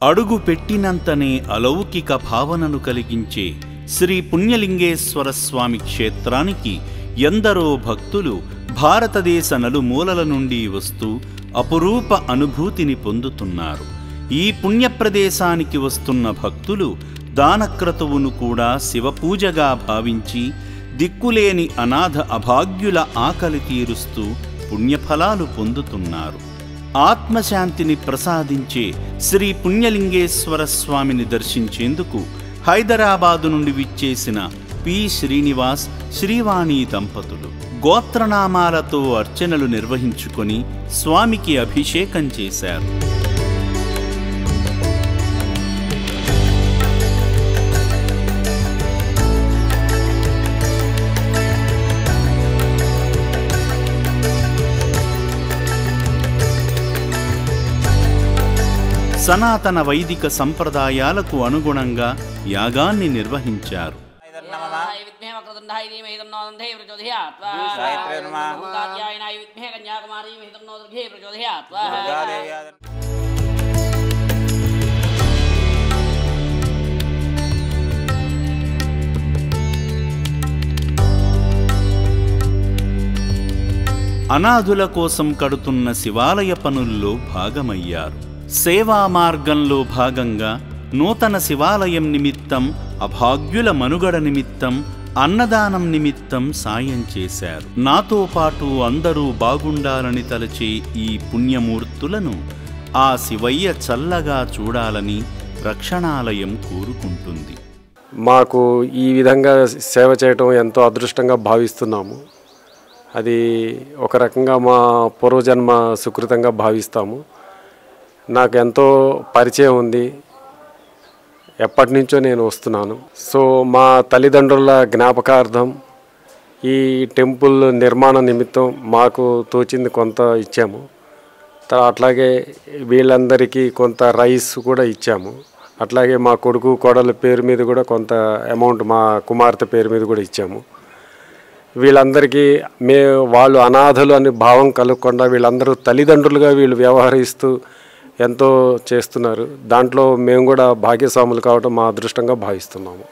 అడుగు పెట్టినంతనే అలౌకిక భావనను కలిగించే శ్రీ పుణ్యలింగేశ్వర స్వామి క్షేత్రానికి ఎందరో భక్తులు భారతదేశ నలుమూలల నుండి వస్తూ అపురూప అనుభూతిని పొందుతున్నారు. ఈ పుణ్యప్రదేశానికి వస్తున్న భక్తులు దానక్రతువును కూడా శివపూజగా భావించి దిక్కులేని అనాథ అభాగ్యుల ఆకలి తీరుస్తూ పుణ్యఫలాలు పొందుతున్నారు. ఆత్మశాంతిని ప్రసాదించే శ్రీ పుణ్యలింగేశ్వర స్వామిని దర్శించేందుకు హైదరాబాదు నుండి విచ్చేసిన పి. శ్రీనివాస్, శ్రీవాణి దంపతులు గోత్రనామాలతో అర్చనలు నిర్వహించుకొని స్వామికి అభిషేకం చేశారు. సనాతన వైదిక సంప్రదాయాలకు అనుగుణంగా యాగాన్ని నిర్వహించారు. అనాథుల కోసం కడుతున్న శివాలయ పనుల్లో భాగమయ్యారు. సేవా మార్గంలో భాగంగా నూతన శివాలయం నిమిత్తం, అభాగ్యుల మనుగడ నిమిత్తం, అన్నదానం నిమిత్తం సాయం చేశారు. నాతో పాటు అందరూ బాగుండాలని తలచే ఈ పుణ్యమూర్తులను ఆ శివయ్య చల్లగా చూడాలని రక్షణాలయం కోరుకుంటుంది. మాకు ఈ విధంగా సేవ చేయటం ఎంతో అదృష్టంగా భావిస్తున్నాము. అది ఒక రకంగా మా పూర్వజన్మ సుకృతంగా భావిస్తాము. నాకు ఎంతో పరిచయం ఉంది, ఎప్పటి నుంచో నేను వస్తున్నాను. సో మా తల్లిదండ్రుల జ్ఞాపకార్థం ఈ టెంపుల్ నిర్మాణ నిమిత్తం మాకు తోచింది కొంత ఇచ్చాము. అట్లాగే వీళ్ళందరికీ కొంత రైస్ కూడా ఇచ్చాము. అట్లాగే మా కొడుకు కోడల పేరు మీద కూడా కొంత అమౌంట్ మా కుమార్తె పేరు మీద కూడా ఇచ్చాము. వీళ్ళందరికీ వాళ్ళు అనాథలు అనే భావం కలగకుండా వీళ్ళందరూ తల్లిదండ్రులుగా వీళ్ళు వ్యవహరిస్తూ ఎంతో చేస్తున్నారు. దాంట్లో మేము కూడా భాగ్యస్వాములు కావడం మా అదృష్టంగా భావిస్తున్నాము.